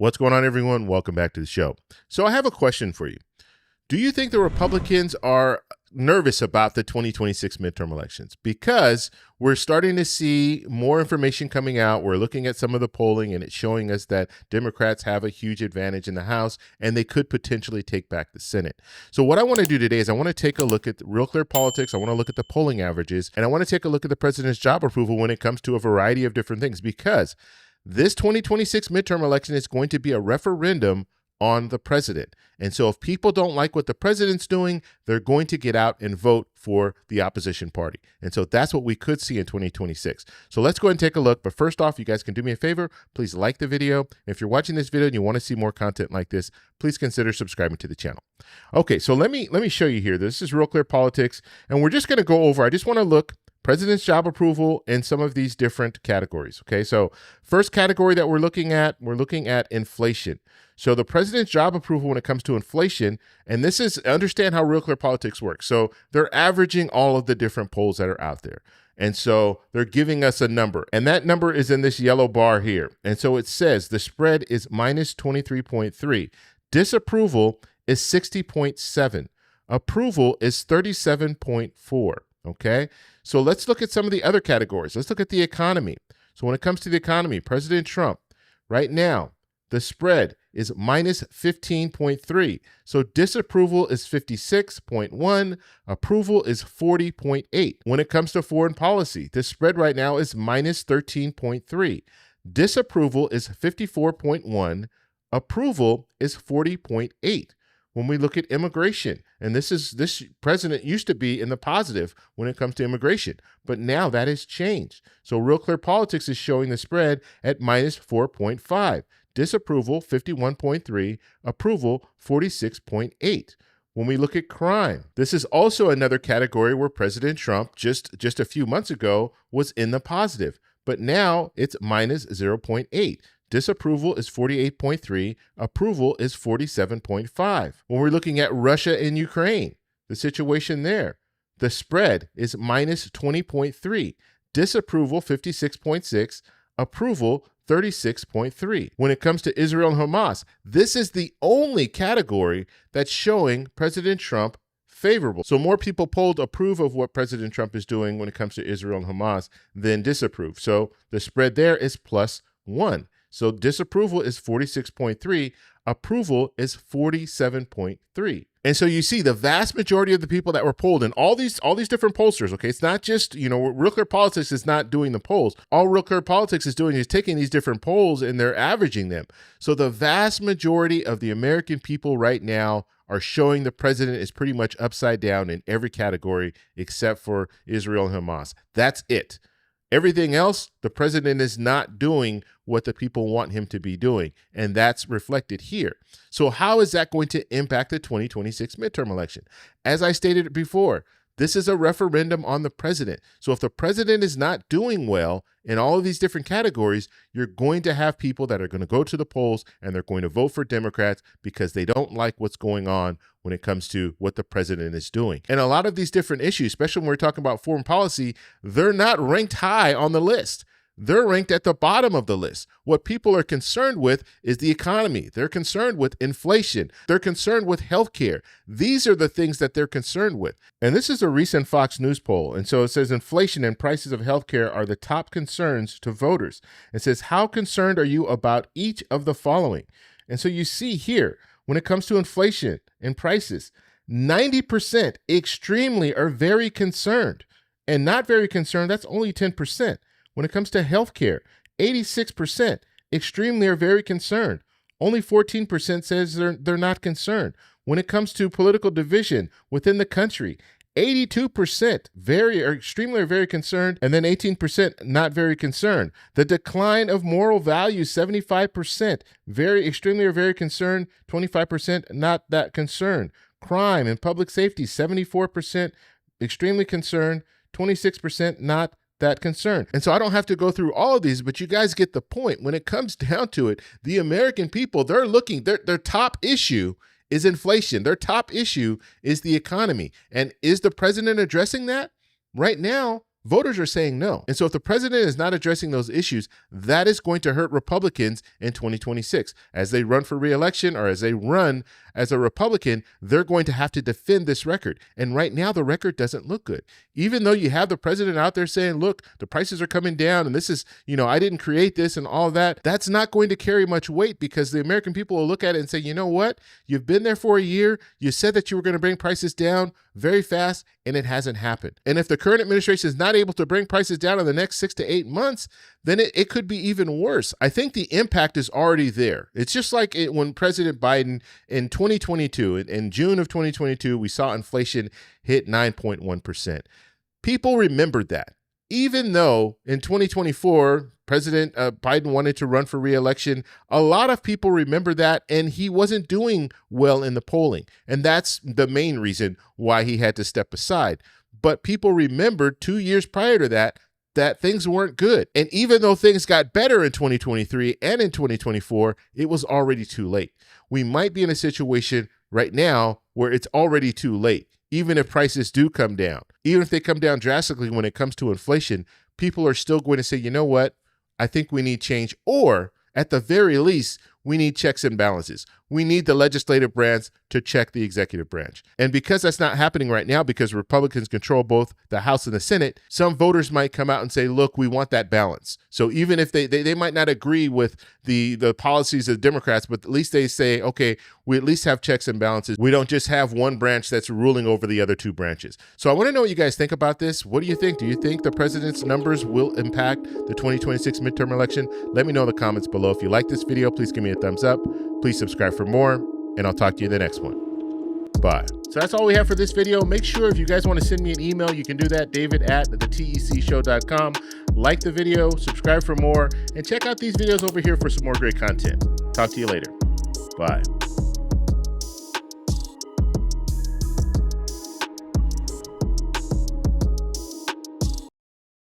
What's going on, everyone? Welcome back to the show. So I have a question for you. Do you think the Republicans are nervous about the 2026 midterm elections? Because we're starting to see more information coming out. We're looking at some of the polling, and it's showing us that Democrats have a huge advantage in the House, and they could potentially take back the Senate. So what I want to do today is I want to take a look at Real Clear Politics. I want to look at the polling averages, and I want to take a look at the president's job approval when it comes to a variety of different things, because this 2026 midterm election is going to be a referendum on the president. And so if people don't like what the president's doing, they're going to get out and vote for the opposition party. And so that's what we could see in 2026. So let's go ahead and take a look. But first off, you guys can do me a favor. Please like the video. If you're watching this video and you want to see more content like this, please consider subscribing to the channel. Okay, so let me show you here. This is Real Clear Politics, and we're just going to go over, I just want to look president's job approval in some of these different categories. Okay, so first category that we're looking at inflation. So the president's job approval when it comes to inflation, and this is, understand how Real Clear Politics works. So they're averaging all of the different polls that are out there. And so they're giving us a number, and that number is in this yellow bar here. And so it says the spread is minus 23.3. Disapproval is 60.7. Approval is 37.4. Okay, so let's look at some of the other categories. Let's look at the economy. So when it comes to the economy, President Trump, right now, the spread is minus 15.3. So disapproval is 56.1. Approval is 40.8. When it comes to foreign policy, the spread right now is minus 13.3. Disapproval is 54.1. Approval is 40.8. When we look at immigration, and this president used to be in the positive when it comes to immigration, but now that has changed. So Real Clear Politics is showing the spread at minus 4.5. Disapproval, 51.3. Approval, 46.8. When we look at crime, this is also another category where President Trump just a few months ago was in the positive, but now it's minus 0.8. Disapproval is 48.3. Approval is 47.5. When we're looking at Russia and Ukraine, the situation there, the spread is minus 20.3. Disapproval 56.6. Approval 36.3. When it comes to Israel and Hamas, this is the only category that's showing President Trump favorable. So more people polled approve of what President Trump is doing when it comes to Israel and Hamas than disapprove. So the spread there is plus 1. So disapproval is 46.3, approval is 47.3. And so you see the vast majority of the people that were polled, and all these different pollsters, okay, it's not just, Real Clear Politics is not doing the polls. All Real Clear Politics is doing is taking these different polls and they're averaging them. So the vast majority of the American people right now are showing the president is pretty much upside down in every category except for Israel and Hamas. That's it. Everything else, the president is not doing what the people want him to be doing, and that's reflected here. So how is that going to impact the 2026 midterm election? As I stated before, this is a referendum on the president. So if the president is not doing well in all of these different categories, you're going to have people that are going to go to the polls and they're going to vote for Democrats because they don't like what's going on when it comes to what the president is doing. And a lot of these different issues, especially when we're talking about foreign policy, they're not ranked high on the list. They're ranked at the bottom of the list. What people are concerned with is the economy. They're concerned with inflation. They're concerned with healthcare. These are the things that they're concerned with. And this is a recent Fox News poll. And so it says inflation and prices of healthcare are the top concerns to voters. It says, how concerned are you about each of the following? And so you see here, when it comes to inflation and prices, 90% extremely are very concerned. And not very concerned, that's only 10%. When it comes to healthcare, 86% extremely are very concerned. Only 14% says they're not concerned. When it comes to political division within the country, 82% very or extremely are very concerned, and then 18% not very concerned. The decline of moral values, 75% very extremely are very concerned, 25% not that concerned. Crime and public safety, 74% extremely concerned, 26% not that concern. And so I don't have to go through all of these, but you guys get the point. When it comes down to it, the American people, they're looking, their top issue is inflation. Their top issue is the economy. And is the president addressing that? Right now, Voters are saying no. And so if the president is not addressing those issues, that is going to hurt Republicans in 2026. As they run for re-election or as they run as a Republican, they're going to have to defend this record. And right now, the record doesn't look good. Even though you have the president out there saying, look, the prices are coming down and this is, I didn't create this and all that, that's not going to carry much weight because the American people will look at it and say, you know what? You've been there for a year. You said that you were going to bring prices down very fast and it hasn't happened. And if the current administration is not able to bring prices down in the next 6 to 8 months, then it could be even worse. I think the impact is already there. It's just like when President Biden in 2022, in June of 2022, we saw inflation hit 9.1%. People remembered that. Even though in 2024, President Biden wanted to run for re-election, a lot of people remember that, and he wasn't doing well in the polling. And that's the main reason why he had to step aside. But people remembered 2 years prior to that things weren't good. And even though things got better in 2023 and in 2024, it was already too late. We might be in a situation right now where it's already too late. Even if prices do come down, even if they come down drastically when it comes to inflation, people are still going to say, you know what? I think we need change, or at the very least, we need checks and balances. We need the legislative branch to check the executive branch. And because that's not happening right now, because Republicans control both the House and the Senate, some voters might come out and say, look, we want that balance. So even if they might not agree with the policies of Democrats, but at least they say, okay, we at least have checks and balances. We don't just have one branch that's ruling over the other two branches. So I want to know what you guys think about this. What do you think? Do you think the president's numbers will impact the 2026 midterm election? Let me know in the comments below. If you like this video, please give me a thumbs up. Please subscribe for more, and I'll talk to you in the next one. Bye. So that's all we have for this video. Make sure if you guys want to send me an email, you can do that, david@thetecshow.com. Like the video, subscribe for more, and check out these videos over here for some more great content. Talk to you later. Bye.